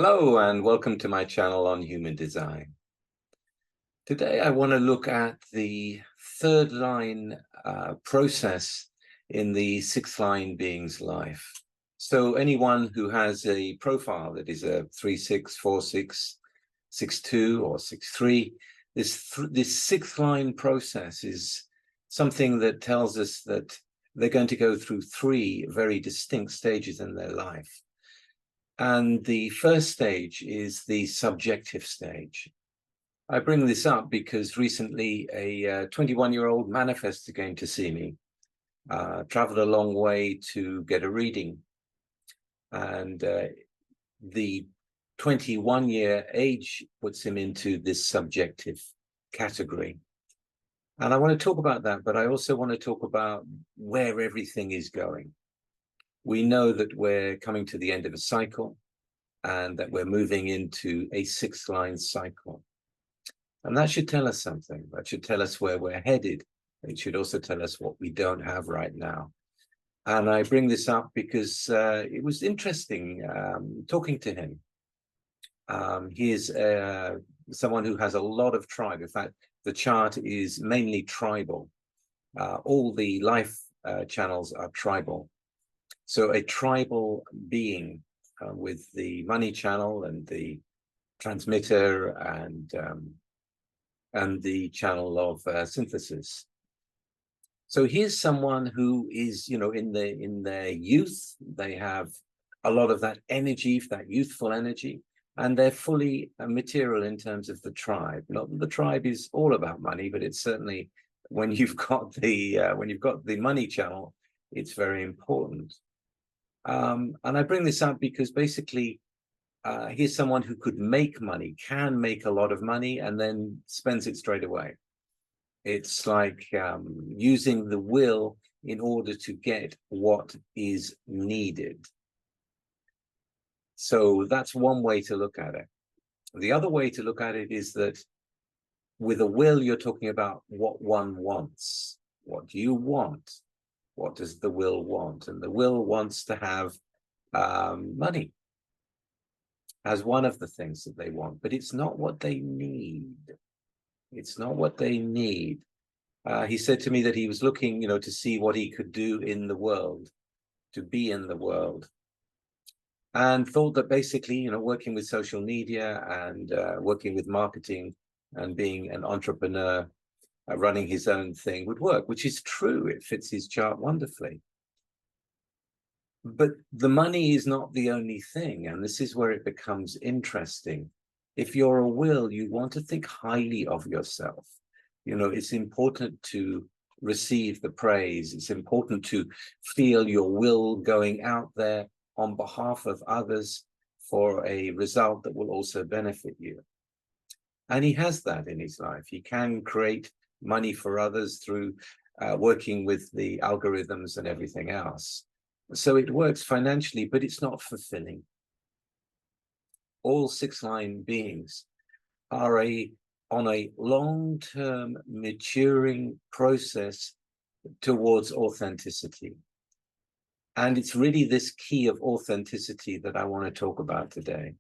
Hello and welcome to my channel on human design. Today I want to look at the third line process in the sixth line being's life. So anyone who has a profile that is a 3-6, 4-6, 6-2 or 6-3, this sixth line process is something that tells us that they're going to go through three very distinct stages in their life. And the first stage is the subjective stage. I bring this up because recently a 21-year-old Manifestor came to see me, traveled a long way to get a reading. And the 21-year age puts him into this subjective category. And I want to talk about that, but I also want to talk about where everything is going. We know that we're coming to the end of a cycle and that we're moving into a sixth line cycle. And that should tell us something. That should tell us where we're headed. It should also tell us what we don't have right now. And I bring this up because it was interesting talking to him. He is someone who has a lot of tribe. In fact, the chart is mainly tribal. All the life channels are tribal. So a tribal being with the money channel and the transmitter and the channel of synthesis. So here's someone who is, in their youth, they have a lot of that energy, that youthful energy, and they're fully material in terms of the tribe. Not that the tribe is all about money, but it's certainly when you've got the money channel, it's very important. And I bring this up because basically, here's someone who could make money, can make a lot of money, and then spends it straight away. It's like using the will in order to get what is needed. So that's one way to look at it. The other way to look at it is that with a will, you're talking about what one wants. What do you want? What does the will want? And the will wants to have money as one of the things that they want, but it's not what they need. It's not what they need. He said to me that he was looking, to see what he could do in the world, to be in the world, and thought that basically, working with social media and working with marketing and being an entrepreneur, running his own thing would work, which is true. It fits his chart wonderfully. But the money is not the only thing, and this is where it becomes interesting. If you're a will, you want to think highly of yourself. It's important to receive the praise. It's important to feel your will going out there on behalf of others for a result that will also benefit you. And he has that in his life. He can create money for others through working with the algorithms and everything else. So it works financially, but it's not fulfilling. All six line beings are on a long-term maturing process towards authenticity. And it's really this key of authenticity that I want to talk about today.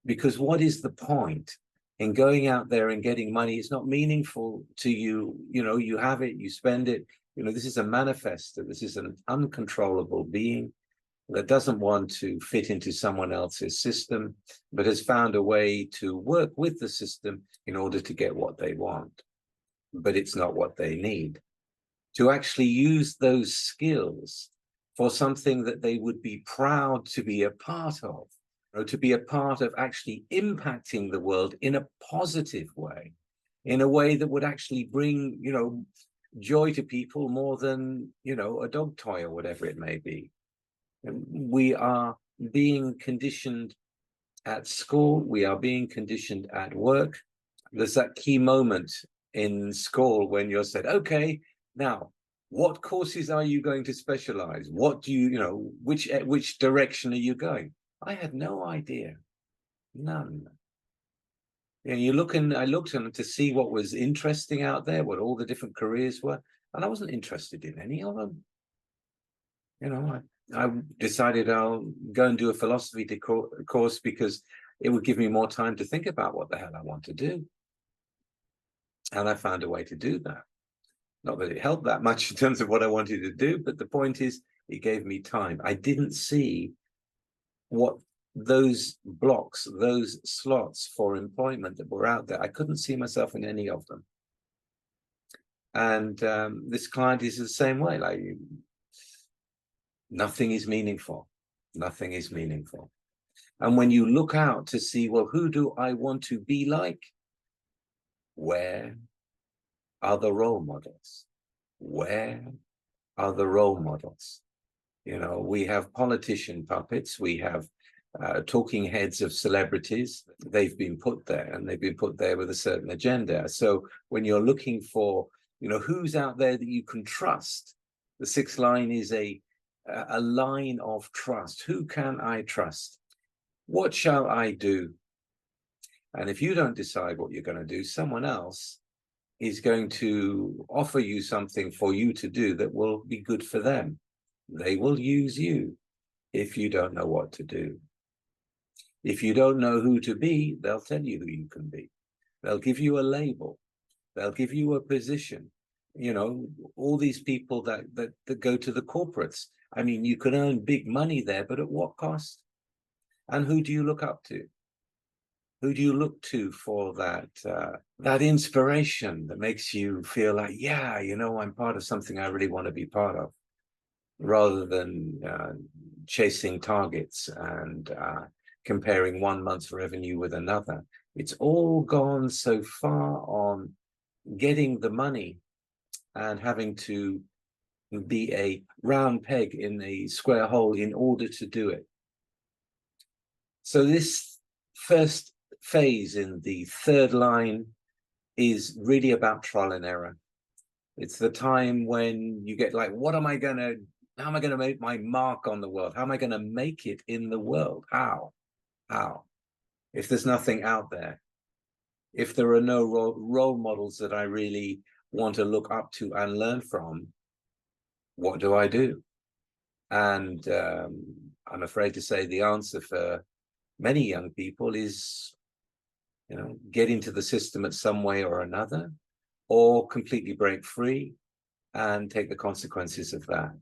Because what is the point in going out there and getting money? It's not meaningful to you. You have it, you spend it. This is a manifestor. This is an uncontrollable being that doesn't want to fit into someone else's system, but has found a way to work with the system in order to get what they want. But it's not what they need. To actually use those skills for something that they would be proud to be a part of, or to be a part of actually impacting the world in a positive way, in a way that would actually bring, joy to people more than, a dog toy or whatever it may be. And we are being conditioned at school. We are being conditioned at work. There's that key moment in school when you're said, okay, now, what courses are you going to specialize? What do you, which direction are you going? I had no idea, none. I looked to see what was interesting out there, what all the different careers were, and I wasn't interested in any of them. I decided I'll go and do a philosophy course because it would give me more time to think about what the hell I want to do. And I found a way to do that. Not that it helped that much in terms of what I wanted to do, but the point is, it gave me time. I didn't see what those blocks, those slots for employment that were out there. I couldn't see myself in any of them. And this client is the same way. Like, nothing is meaningful. Nothing is meaningful. And when you look out to see, well, who do I want to be like? Where are the role models? Where are the role models? You know, we have politician puppets, we have talking heads of celebrities. They've been put there, and they've been put there with a certain agenda. So when you're looking for, you know, who's out there that you can trust, the sixth line is a line of trust. Who can I trust? What shall I do? And if you don't decide what you're going to do, someone else is going to offer you something for you to do that will be good for them. They will use you if you don't know what to do. If you don't know who to be, they'll tell you who you can be. They'll give you a label. They'll give you a position. You know, all these people that go to the corporates. I mean, you can earn big money there, but at what cost? And who do you look up to? Who do you look to for that inspiration that makes you feel like, yeah, you know, I'm part of something I really want to be part of, rather than chasing targets and comparing 1 month's revenue with another. It's all gone so far on getting the money and having to be a round peg in a square hole in order to do it. So this first phase in the third line is really about trial and error. It's the time when you get like, how am I going to make my mark on the world? How am I going to make it in the world? How? If there's nothing out there, if there are no role models that I really want to look up to and learn from, what do I do? And I'm afraid to say the answer for many young people is, you know, get into the system at some way or another, or completely break free and take the consequences of that.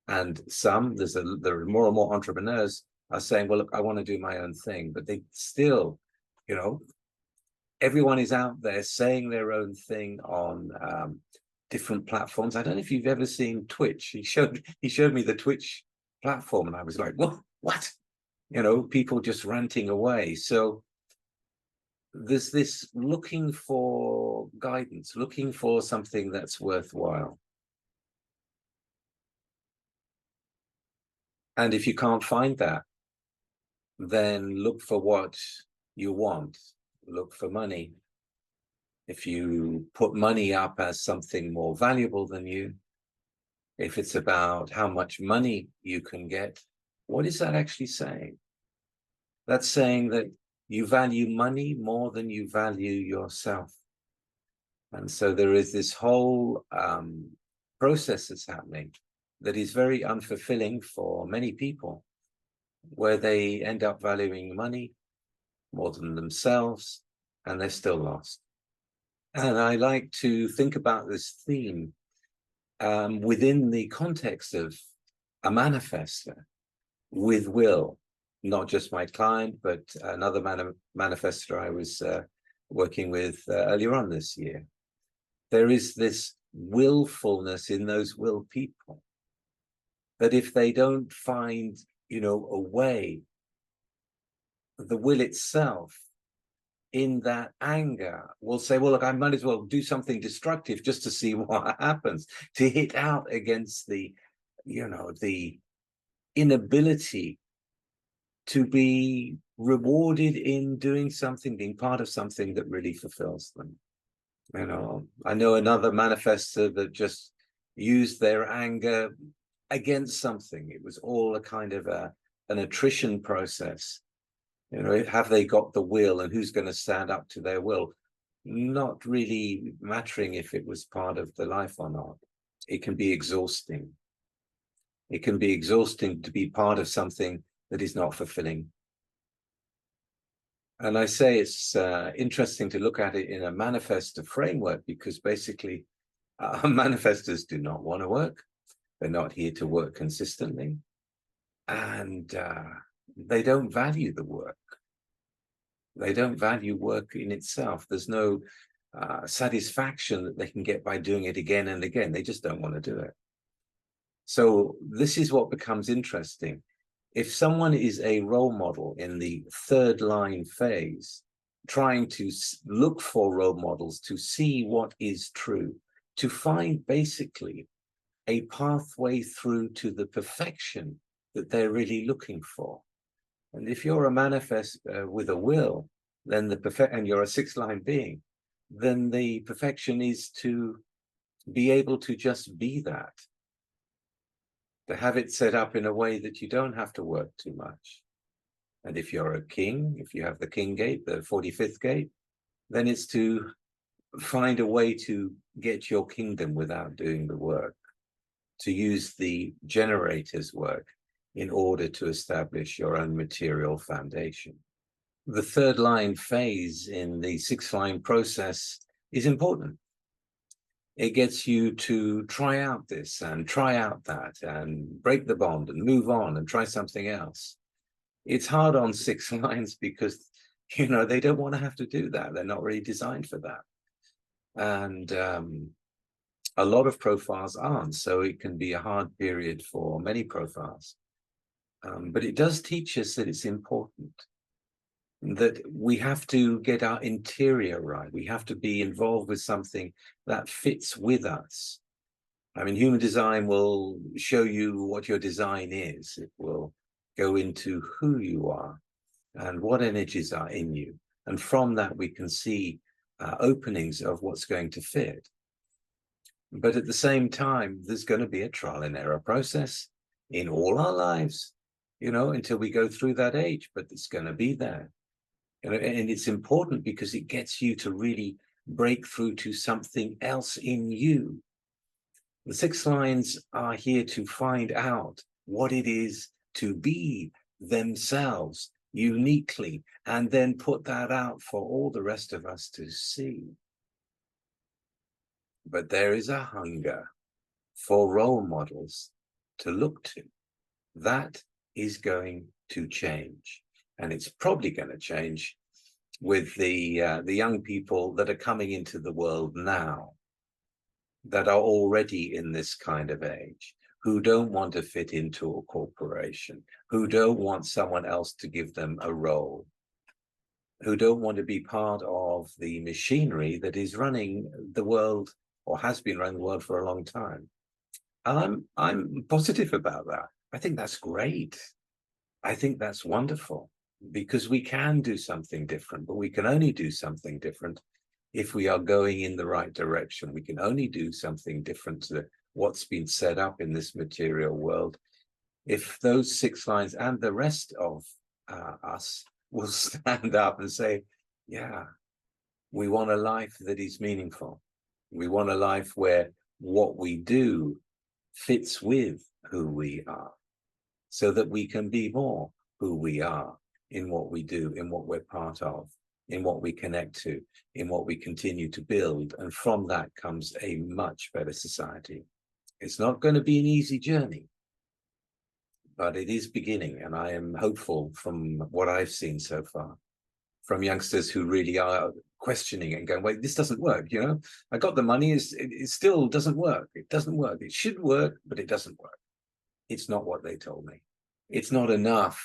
And there are more and more entrepreneurs are saying, well, look, I want to do my own thing, but they still, you know, everyone is out there saying their own thing on different platforms. I don't know if you've ever seen Twitch. He showed me the Twitch platform, and I was like, what? You know, people just ranting away. So there's this looking for guidance, looking for something that's worthwhile. And if you can't find that, then look for what you want. Look for money. If you put money up as something more valuable than you, if it's about how much money you can get, what is that actually saying? That's saying that you value money more than you value yourself. And so there is this whole process that's happening that is very unfulfilling for many people, where they end up valuing money more than themselves, and they're still lost. And I like to think about this theme within the context of a manifestor with will, not just my client, but another manifestor I was working with earlier on this year. There is this willfulness in those will people that if they don't find, you know, a way, the will itself in that anger will say, well, look, I might as well do something destructive just to see what happens, to hit out against the, you know, the inability to be rewarded in doing something, being part of something that really fulfills them. You know, I know another manifestor that just used their anger against something. It was all a kind of an attrition process. You know, have they got the will, and who's going to stand up to their will? Not really mattering if it was part of the life or not. It can be exhausting. It can be exhausting to be part of something that is not fulfilling. And I say it's interesting to look at it in a manifestor framework, because basically manifestors do not want to work. They're not here to work consistently. And they don't value the work. They don't value work in itself. There's no satisfaction that they can get by doing it again and again. They just don't want to do it. So this is what becomes interesting. If someone is a role model in the third line phase, trying to look for role models to see what is true, to find basically a pathway through to the perfection that they're really looking for. And if you're a manifest with a will, then and you're a sixth line being, then the perfection is to be able to just be that, to have it set up in a way that you don't have to work too much. And if you're a king, if you have the king gate, the 45th gate, then it's to find a way to get your kingdom without doing the work, to use the generator's work in order to establish your own material foundation. The third line phase in the sixth line process is important. It gets you to try out this and try out that and break the bond and move on and try something else. It's hard on six lines because, you know, they don't want to have to do that. They're not really designed for that. And a lot of profiles aren't, so it can be a hard period for many profiles. But it does teach us that it's important, that we have to get our interior right. We have to be involved with something that fits with us. I mean, human design will show you what your design is. It will go into who you are and what energies are in you. And from that, we can see openings of what's going to fit. But at the same time, there's going to be a trial and error process in all our lives, you know, until we go through that age, but it's going to be there. You know, and it's important because it gets you to really break through to something else in you. The six lines are here to find out what it is to be themselves uniquely, and then put that out for all the rest of us to see. But there is a hunger for role models to look to. That is going to change. And it's probably going to change with the young people that are coming into the world now, that are already in this kind of age, who don't want to fit into a corporation, who don't want someone else to give them a role, who don't want to be part of the machinery that is running the world, or has been running the world for a long time. And I'm positive about that. I think that's great. I think that's wonderful, because we can do something different, but we can only do something different if we are going in the right direction. We can only do something different to what's been set up in this material world if those six lines and the rest of us will stand up and say, yeah, we want a life that is meaningful. We want a life where what we do fits with who we are, so that we can be more who we are in what we do, in what we're part of, in what we connect to, in what we continue to build. And from that comes a much better society. It's not going to be an easy journey, but it is beginning. And I am hopeful from what I've seen so far, from youngsters who really are questioning it and going, wait, this doesn't work, you know? I got the money, it still doesn't work. It doesn't work. It should work, but it doesn't work. It's not what they told me. It's not enough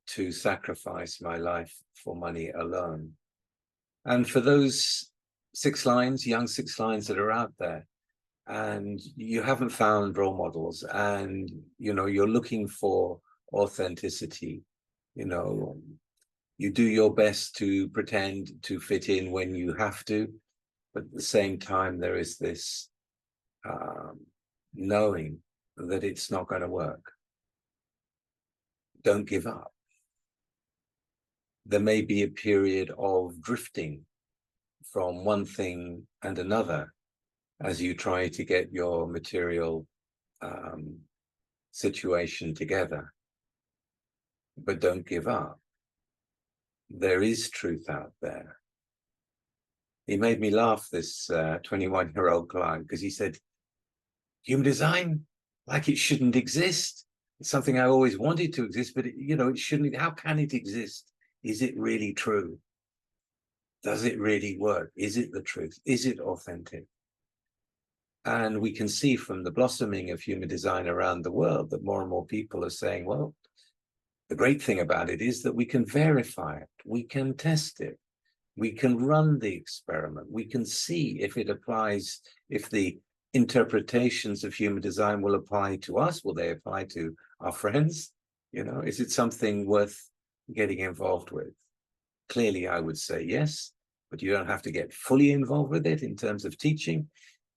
to sacrifice my life for money alone. And for those six lines, young six lines that are out there, and you haven't found role models, and, you know, you're looking for authenticity, you know, you do your best to pretend to fit in when you have to, but at the same time, there is this knowing that it's not going to work. Don't give up. There may be a period of drifting from one thing and another as you try to get your material situation together, but don't give up. There is truth out there. He made me laugh, this 21-year-old client, because he said, human design, like it shouldn't exist. It's something I always wanted to exist, but it shouldn't. How can it exist? Is it really true? Does it really work? Is it the truth? Is it authentic? And we can see from the blossoming of human design around the world that more and more people are saying, well, the great thing about it is that we can verify it, we can test it, we can run the experiment, we can see if it applies, if the interpretations of human design will apply to us, will they apply to our friends? Is it something worth getting involved with? Clearly, I would say yes, but you don't have to get fully involved with it in terms of teaching.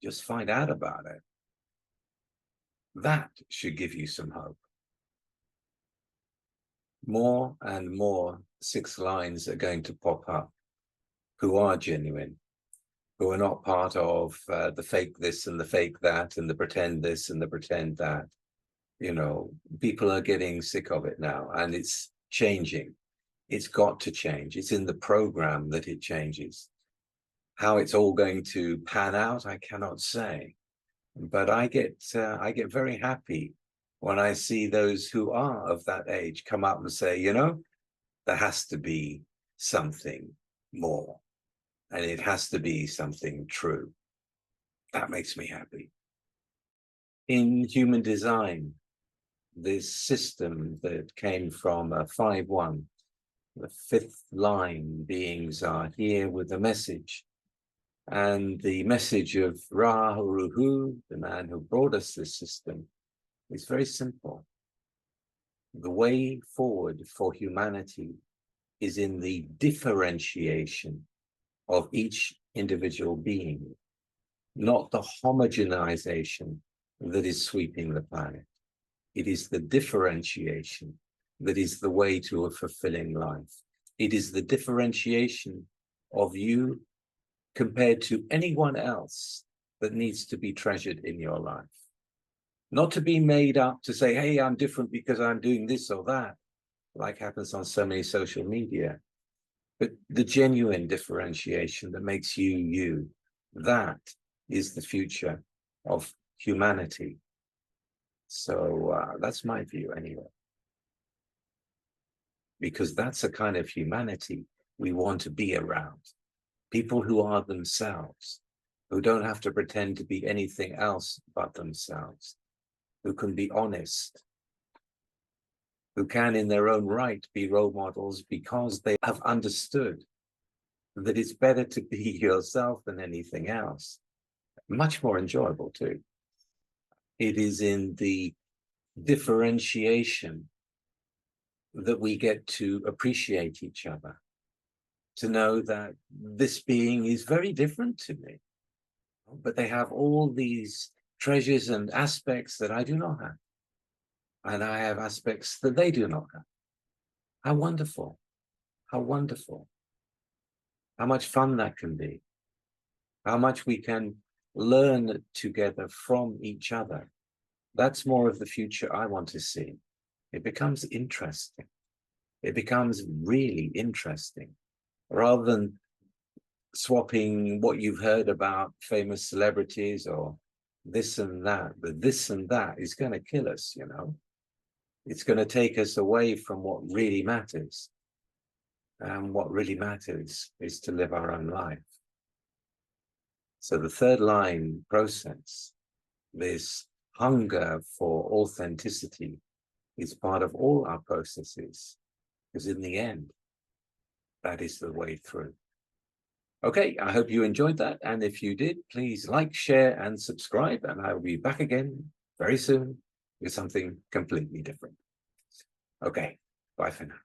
Just find out about it. That should give you some hope. More and more sixth lines are going to pop up who are genuine, who are not part of the fake this and the fake that and the pretend this and the pretend that. People are getting sick of it now, and it's changing. It's got to change. It's in the program that it changes. How it's all going to pan out, I cannot say. But I get very happy when I see those who are of that age come up and say, there has to be something more, and it has to be something true. That makes me happy. In human design, this system that came from a 5-1, the fifth line beings are here with a message. And the message of Ra-Uru-Hu, the man who brought us this system, is very simple. The way forward for humanity is in the differentiation of each individual being, not the homogenization that is sweeping the planet. It is the differentiation that is the way to a fulfilling life. It is the differentiation of you compared to anyone else that needs to be treasured in your life. Not to be made up to say, hey, I'm different because I'm doing this or that, like happens on so many social media, but the genuine differentiation that makes you, you. That is the future of humanity. So that's my view anyway. Because that's a kind of humanity we want to be around. People who are themselves, who don't have to pretend to be anything else but themselves, who can be honest, who can in their own right be role models because they have understood that it's better to be yourself than anything else. Much more enjoyable too. It is in the differentiation that we get to appreciate each other, to know that this being is very different to me, but they have all these treasures and aspects that I do not have. And I have aspects that they do not have. How wonderful. How wonderful. How much fun that can be. How much we can learn together from each other. That's more of the future I want to see. It becomes interesting. It becomes really interesting. Rather than swapping what you've heard about famous celebrities or this and that, but this and that is going to kill us, It's going to take us away from what really matters. And what really matters is to live our own life. So the third line process, this hunger for authenticity, is part of all our processes, because in the end, that is the way through. Okay, I hope you enjoyed that. And if you did, please like, share, and subscribe. And I will be back again very soon with something completely different. Okay, bye for now.